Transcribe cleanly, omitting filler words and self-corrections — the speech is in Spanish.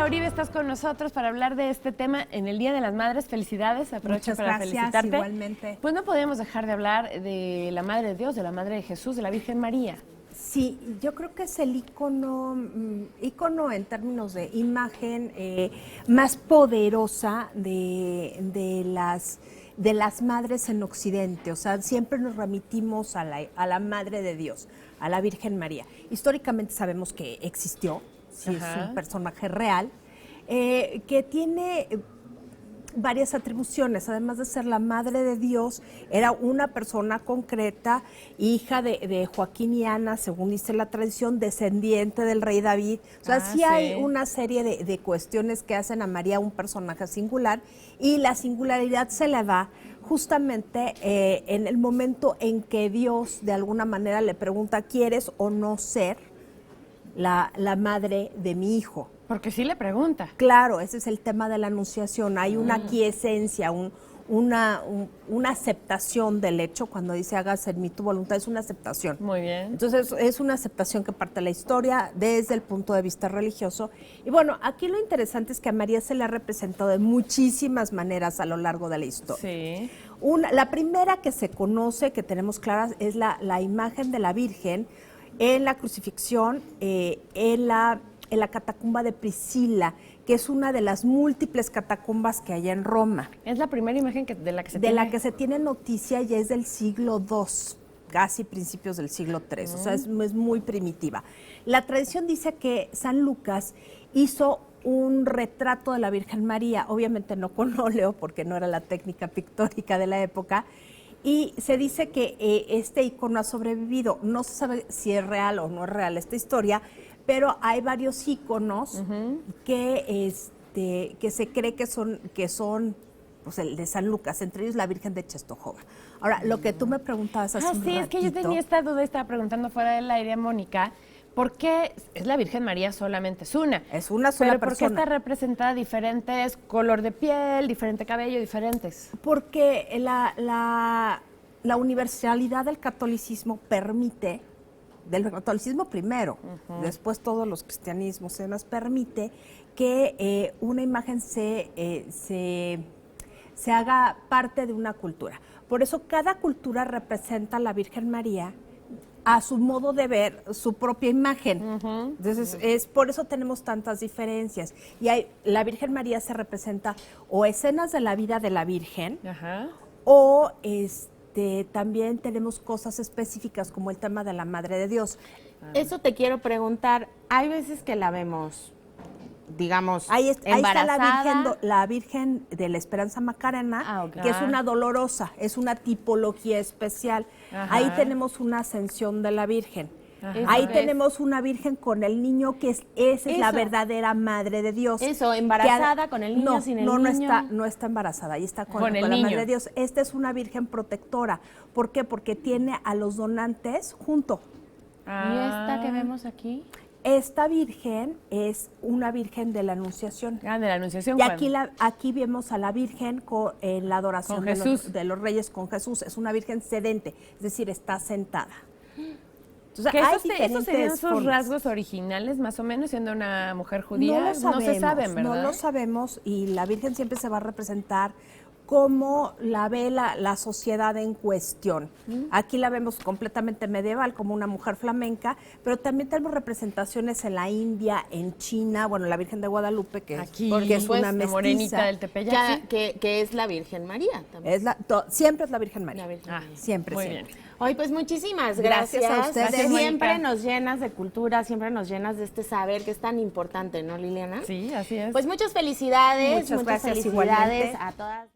Uribe, estás con nosotros para hablar de este tema en el Día de las Madres. Felicidades, aprovecho Muchas para gracias, felicitarte. igualmente. Pues no podemos dejar de hablar de la Madre de Dios, de la Madre de Jesús, de la Virgen María. Sí, yo creo que es el ícono en términos de imagen más poderosa de las madres en Occidente. O sea, siempre nos remitimos a la Madre de Dios, a la Virgen María. Históricamente sabemos que existió, sí, es un personaje real, que tiene varias atribuciones. Además de ser la Madre de Dios, era una persona concreta, hija de Joaquín y Ana, según dice la tradición, descendiente del rey David. O sea, sí hay una serie de cuestiones que hacen a María un personaje singular, y la singularidad se le da justamente en el momento en que Dios de alguna manera le pregunta: ¿quieres o no ser la madre de mi hijo? Porque sí le pregunta. Claro, ese es el tema de la anunciación. Hay una quiesencia, una aceptación del hecho. Cuando dice hágase en mí tu voluntad, es una aceptación. Muy bien. Entonces es una aceptación que parte de la historia desde el punto de vista religioso. Y bueno, aquí lo interesante es que a María se le ha representado de muchísimas maneras a lo largo de la historia. Sí. La primera que se conoce, que tenemos clara, es la imagen de la Virgen en la crucifixión, en la catacumba de Priscila, que es una de las múltiples catacumbas que hay en Roma. Es la primera imagen de la que se De la que se tiene noticia, y es del siglo II, casi principios del siglo III, o sea, es muy primitiva. La tradición dice que San Lucas hizo un retrato de la Virgen María, obviamente no con óleo, porque no era la técnica pictórica de la época, y se dice que este icono ha sobrevivido. No se sabe si es real o no es real esta historia, pero hay varios íconos que se cree que son pues, el de San Lucas, entre ellos la Virgen de Czestochowa. Ahora, lo que tú me preguntabas hace un ratito. Es que yo tenía esta duda, estaba preguntando fuera del aire a Mónica, ¿por qué es la Virgen María solamente? Es una. Es una sola pero persona. ¿por qué está representada diferentes color de piel, diferente cabello, diferentes? Porque la universalidad del catolicismo permite, del catolicismo primero, después todos los cristianismos, se nos permite que una imagen se haga parte de una cultura. Por eso cada cultura representa a la Virgen María a su modo de ver su propia imagen. Entonces, es por eso tenemos tantas diferencias. Y la Virgen María se representa o escenas de la vida de la Virgen, o también tenemos cosas específicas como el tema de la Madre de Dios. Eso te quiero preguntar. Hay veces que la vemos, digamos, ahí embarazada. está la Virgen de la Esperanza Macarena, que es una dolorosa, es una tipología especial. Ahí tenemos una ascensión de la Virgen. Ahí tenemos una Virgen con el niño, que esa es la verdadera Madre de Dios. Eso, embarazada con el niño, sin el niño. No está embarazada, ahí está con el la niño. Madre de Dios. Esta es una Virgen protectora. ¿Por qué? Porque tiene a los donantes junto. ¿Y esta que vemos aquí? Esta Virgen es una Virgen de la Anunciación. De la Anunciación. Y aquí vemos a la Virgen en la adoración de los reyes con Jesús. Es una Virgen sedente, es decir, está sentada. Entonces, ¿Esos serían sus rasgos originales, más o menos, siendo una mujer judía? No se saben, ¿verdad? No lo sabemos, y la Virgen siempre se va a representar como la ve la sociedad en cuestión. Aquí la vemos completamente medieval, como una mujer flamenca, pero también tenemos representaciones en la India, en China, bueno, la Virgen de Guadalupe, que es una mestiza. Morenita del Tepeyac. Que es la Virgen María también. Siempre es la Virgen María. La Virgen María. Siempre, muy siempre. bien. Hoy pues muchísimas Gracias a ustedes. Siempre Mónica. nos llenas de cultura, siempre nos llenas de este saber que es tan importante, ¿no, Liliana? Sí, así es. Pues muchas felicidades, Muchas gracias, felicidades igualmente. a todas.